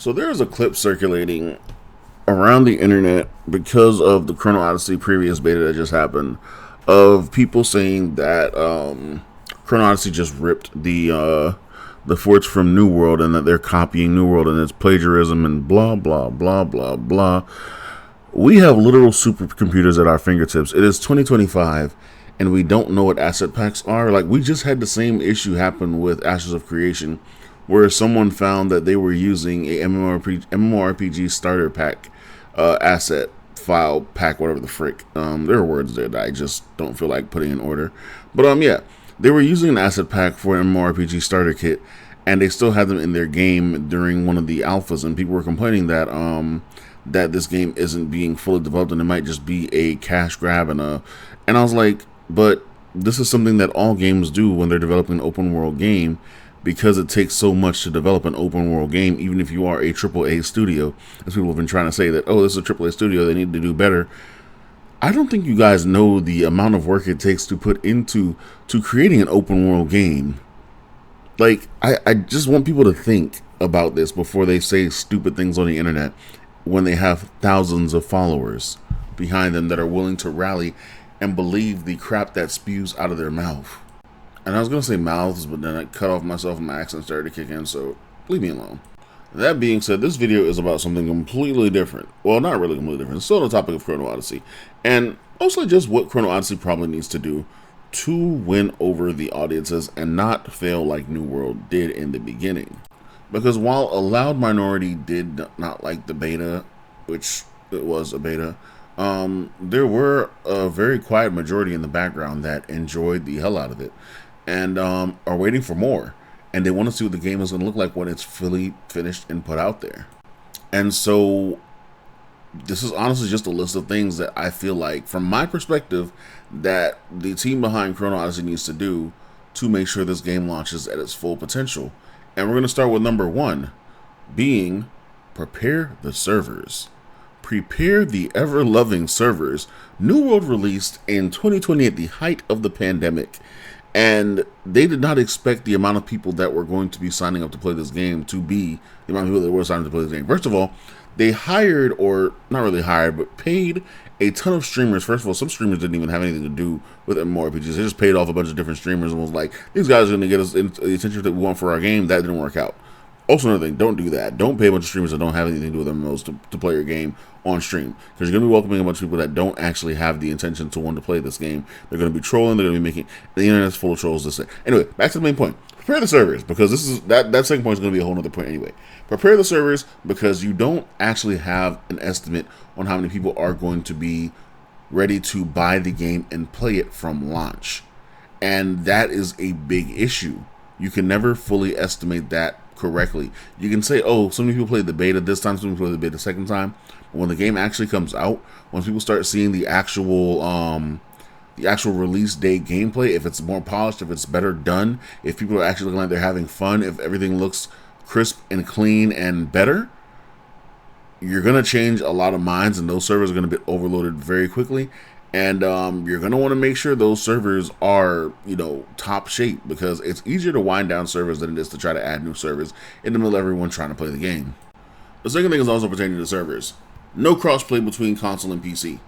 So there is a clip circulating around the internet because of the Chrono Odyssey previous beta that just happened, of people saying that Chrono Odyssey just ripped the forts from New World and that they're copying New World and it's plagiarism and blah blah blah blah blah. We have literal supercomputers at our fingertips. It is 2025 and we don't know what asset packs are. Like, we just had the same issue happen with Ashes of Creation, where someone found that they were using a mmorpg starter pack asset file pack, whatever the frick. There are words there that I just don't feel like putting in order. But yeah, they were using an asset pack for an mmorpg starter kit, and they still had them in their game during one of the alphas, and people were complaining that that this game isn't being fully developed and it might just be a cash grab. And I was like, but this is something that all games do when they're developing an open world game, because it takes so much to develop an open world game, even if you are a AAA studio. As people have been trying to say that, oh, this is a AAA studio, they need to do better. I don't think you guys know the amount of work it takes to put into creating an open world game. Like, I just want people to think about this before they say stupid things on the internet when they have thousands of followers behind them that are willing to rally and believe the crap that spews out of their mouth. And I was going to say mouths, but then I cut off myself and my accent started to kick in, so leave me alone. That being said, this video is about something completely different. Well, not really completely different. It's still the topic of Chrono Odyssey. And mostly just what Chrono Odyssey probably needs to do to win over the audiences and not fail like New World did in the beginning. Because while a loud minority did not like the beta, which it was a beta, there were a very quiet majority in the background that enjoyed the hell out of it and are waiting for more. And they want to see what the game is going to look like when it's fully finished and put out there. And so this is honestly just a list of things that I feel like, from my perspective, that the team behind Chrono Odyssey needs to do to make sure this game launches at its full potential. And we're going to start with number one, being prepare the servers. Prepare the ever-loving servers. New World released in 2020 at the height of the pandemic, and they did not expect the amount of people that were going to be signing up to play this game to be the amount of people that were signing up to play this game. First of all, they hired, or not really hired, but paid a ton of streamers. First of all, some streamers didn't even have anything to do with MMORPGs. They just paid off a bunch of different streamers and was like, these guys are going to get us the attention that we want for our game. That didn't work out. Also, another thing, don't do that. Don't pay a bunch of streamers that don't have anything to do with MMOs to play your game on stream, because you're going to be welcoming a bunch of people that don't actually have the intention to want to play this game. They're going to be trolling. They're going to be making the internet's full of trolls. This anyway. Back to the main point. Prepare the servers, because this is that second point is going to be a whole other point anyway. Prepare the servers because you don't actually have an estimate on how many people are going to be ready to buy the game and play it from launch, and that is a big issue. You can never fully estimate that correctly. You can say, oh, so many people played the beta this time, so many people played the beta the second time. But when the game actually comes out, once people start seeing the actual release day gameplay, if it's more polished, if it's better done, if people are actually looking like they're having fun, if everything looks crisp and clean and better, you're going to change a lot of minds, and those servers are going to be overloaded very quickly. And you're going to want to make sure those servers are, top shape, because it's easier to wind down servers than it is to try to add new servers in the middle of everyone trying to play the game. The second thing is also pertaining to servers. No crossplay between console and PC.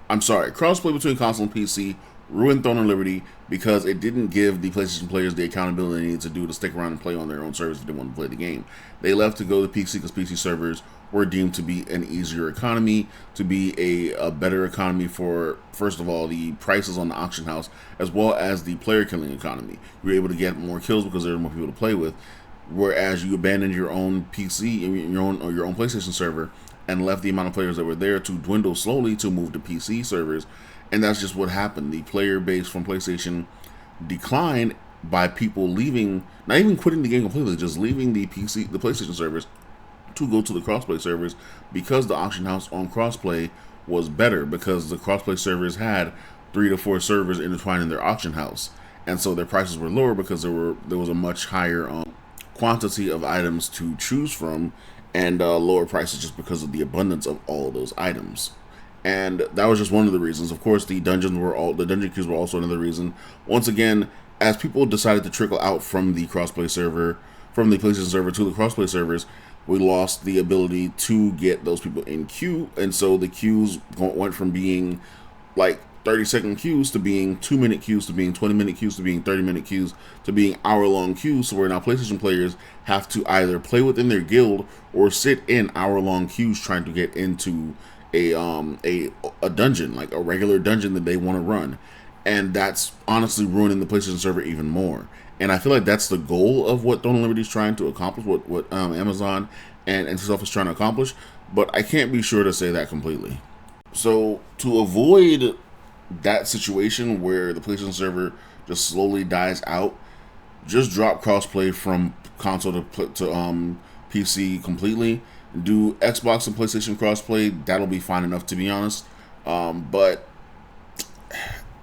I'm sorry, crossplay between console and PC ruined Throne and Liberty because it didn't give the PlayStation players the accountability they needed to do to stick around and play on their own servers if they wanted to play the game. They left to go to PC because PC servers were deemed to be an easier economy, to be a better economy for, first of all, the prices on the auction house, as well as the player killing economy. You were able to get more kills because there were more people to play with, whereas you abandoned your own PC, your own PlayStation server, and left the amount of players that were there to dwindle slowly to move to PC servers. And that's just what happened. The player base from PlayStation declined by people leaving, not even quitting the game completely, just leaving the PlayStation servers to go to the crossplay servers, because the auction house on crossplay was better, because the crossplay servers had 3 to 4 servers intertwined in their auction house, and so their prices were lower because there was a much higher quantity of items to choose from, and lower prices just because of the abundance of all of those items. And that was just one of the reasons. Of course, the dungeon queues were also another reason. Once again, as people decided to trickle out from the crossplay server, from the PlayStation server to the crossplay servers, we lost the ability to get those people in queue, and so the queues went from being like 30-second queues to being 2-minute queues to being 20-minute queues to being 30-minute queues to being hour-long queues. So where now PlayStation players have to either play within their guild or sit in hour-long queues trying to get into a dungeon, like a regular dungeon that they want to run, and that's honestly ruining the PlayStation server even more. And I feel like that's the goal of what Throne of Liberty is trying to accomplish, what Amazon and NCSoft is trying to accomplish. But I can't be sure to say that completely. So to avoid that situation where the PlayStation server just slowly dies out, just drop crossplay from console to PC completely. Do Xbox and PlayStation crossplay. That'll be fine enough, to be honest. But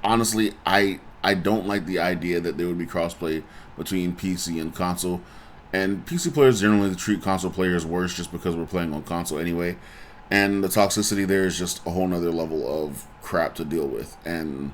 honestly, I don't like the idea that there would be crossplay between PC and console. And PC players generally treat console players worse just because we're playing on console anyway. And the toxicity there is just a whole nother level of crap to deal with. And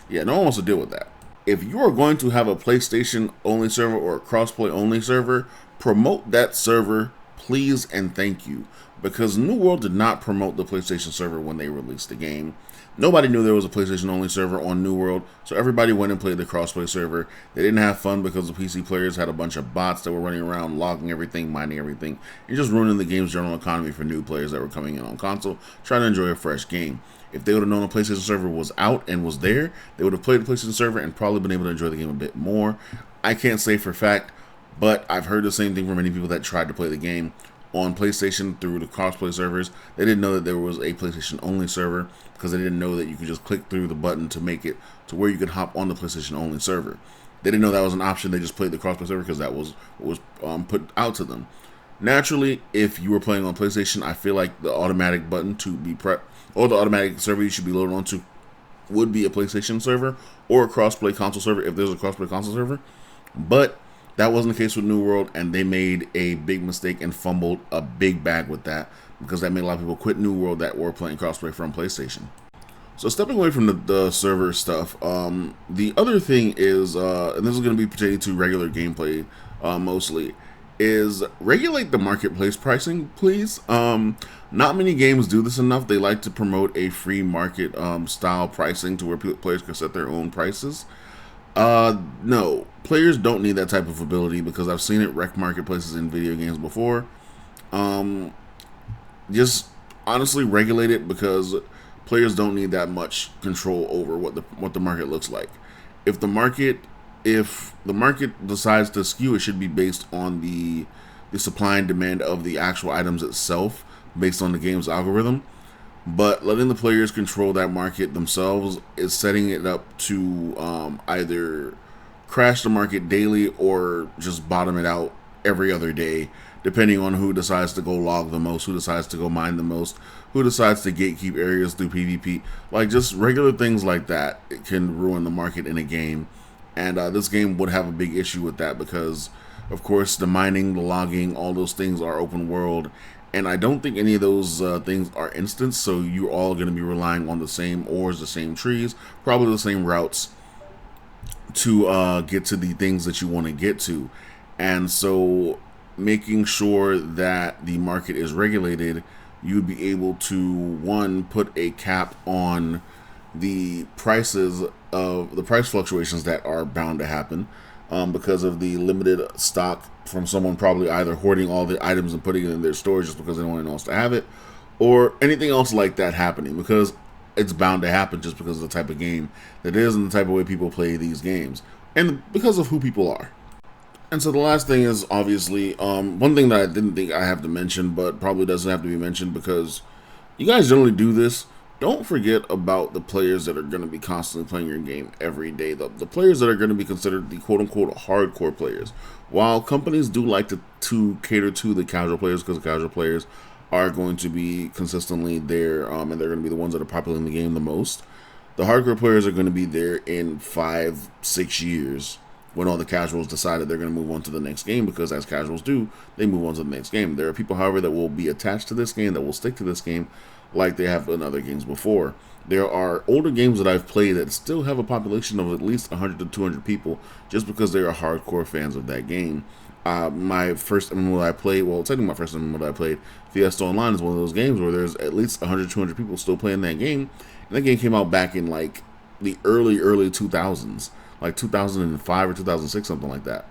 yeah, no one wants to deal with that. If you are going to have a PlayStation only server or a crossplay only server, promote that server, please and thank you. Because New World did not promote the PlayStation server when they released the game. Nobody knew there was a PlayStation only server on New World, so everybody went and played the crossplay server. They didn't have fun because the PC players had a bunch of bots that were running around, logging everything, mining everything, and just ruining the game's general economy for new players that were coming in on console, trying to enjoy a fresh game. If they would have known the PlayStation server was out and was there, they would have played the PlayStation server and probably been able to enjoy the game a bit more. I can't say for a fact, but I've heard the same thing from many people that tried to play the game on PlayStation through the crossplay servers. They didn't know that there was a PlayStation only server because they didn't know that you could just click through the button to make it to where you could hop on the PlayStation only server. They didn't know that was an option. They just played the crossplay server because that was what was put out to them. Naturally, if you were playing on PlayStation, I feel like the automatic button to be prep or the automatic server you should be loaded onto would be a PlayStation server or a crossplay console server if there's a crossplay console server. But that wasn't the case with New World, and they made a big mistake and fumbled a big bag with that because that made a lot of people quit New World that were playing crossplay from PlayStation. So stepping away from the server stuff, the other thing is, and this is going to be pertaining to regular gameplay mostly, is regulate the marketplace pricing, please. Not many games do this enough. They like to promote a free market style pricing to where players can set their own prices. No, players don't need that type of ability because I've seen it wreck marketplaces in video games before. Just honestly regulate it because players don't need that much control over what the market looks like. If the market decides to skew, it should be based on the supply and demand of the actual items itself, based on the game's algorithm. But letting the players control that market themselves is setting it up to either crash the market daily or just bottom it out every other day, depending on who decides to go log the most, who decides to go mine the most, who decides to gatekeep areas through PvP. Like, just regular things like that, it can ruin the market in a game. And this game would have a big issue with that because, of course, the mining, the logging, all those things are open world. And I don't think any of those things are instant, so you're all going to be relying on the same ores, the same trees, probably the same routes to get to the things that you want to get to. And so making sure that the market is regulated, you'd be able to, one, put a cap on the prices of the price fluctuations that are bound to happen because of the limited stock from someone probably either hoarding all the items and putting it in their stores just because they don't want anyone else to have it, or anything else like that happening, because it's bound to happen just because of the type of game that is and the type of way people play these games and because of who people are. And so the last thing is obviously one thing that I didn't think I have to mention, but probably doesn't have to be mentioned because you guys generally do this. Don't forget about the players that are going to be constantly playing your game every day. The players that are going to be considered the quote-unquote hardcore players. While companies do like to cater to the casual players because the casual players are going to be consistently there and they're going to be the ones that are popular in the game the most, the hardcore players are going to be there in 5-6 years when all the casuals decided they're going to move on to the next game, because as casuals do, they move on to the next game. There are people, however, that will be attached to this game, that will stick to this game like they have in other games before. There are older games that I've played that still have a population of at least 100 to 200 people just because they are hardcore fans of that game. My first MMO that I played, well, technically my first MMO that I played, Fiesta Online, is one of those games where there's at least 100, 200 people still playing that game. And that game came out back in like the early 2000s, like 2005 or 2006, something like that.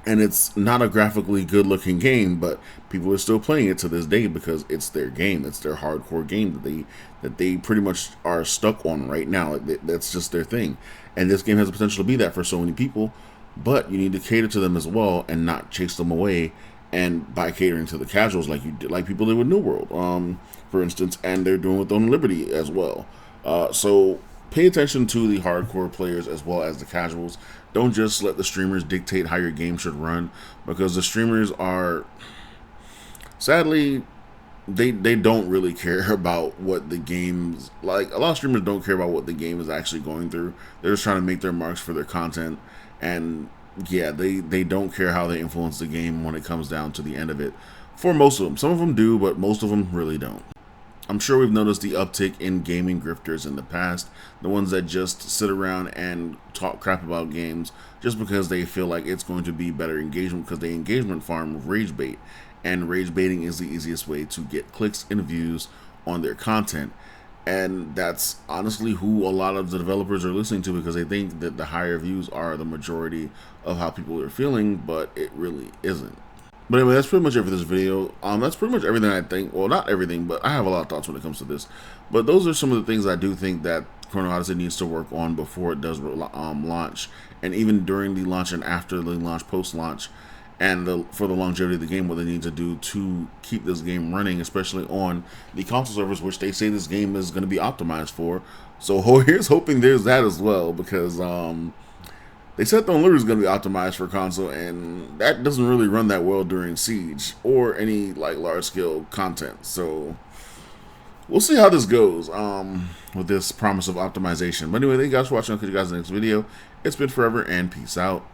And it's not a graphically good looking game, but people are still playing it to this day because it's their game. It's their hardcore game that they pretty much are stuck on right now. That's just their thing. And this game has the potential to be that for so many people, but you need to cater to them as well and not chase them away. And by catering to the casuals, like you did, like people did with New World, for instance, and they're doing with Own Liberty as well. So pay attention to the hardcore players as well as the casuals. Don't just let the streamers dictate how your game should run, because the streamers are, sadly, they don't really care about what the game's like. A lot of streamers don't care about what the game is actually going through. They're just trying to make their marks for their content, and yeah, they don't care how they influence the game when it comes down to the end of it. For most of them, some of them do, but most of them really don't. I'm sure we've noticed the uptick in gaming grifters in the past, the ones that just sit around and talk crap about games just because they feel like it's going to be better engagement, because they engagement farm rage bait, and rage baiting is the easiest way to get clicks and views on their content. And that's honestly who a lot of the developers are listening to, because they think that the higher views are the majority of how people are feeling, but it really isn't. But anyway, that's pretty much it for this video. That's pretty much everything I think. Well, not everything, but I have a lot of thoughts when it comes to this. But those are some of the things I do think that Chrono Odyssey needs to work on before it does launch, and even during the launch and after the launch, post-launch, and for the longevity of the game, what they need to do to keep this game running, especially on the console servers, which they say this game is going to be optimized for. So here's hoping there's that as well, because they said the Unlimited is going to be optimized for console, and that doesn't really run that well during Siege or any like large-scale content. So we'll see how this goes with this promise of optimization. But anyway, thank you guys for watching. I'll catch you guys in the next video. It's been forever, and peace out.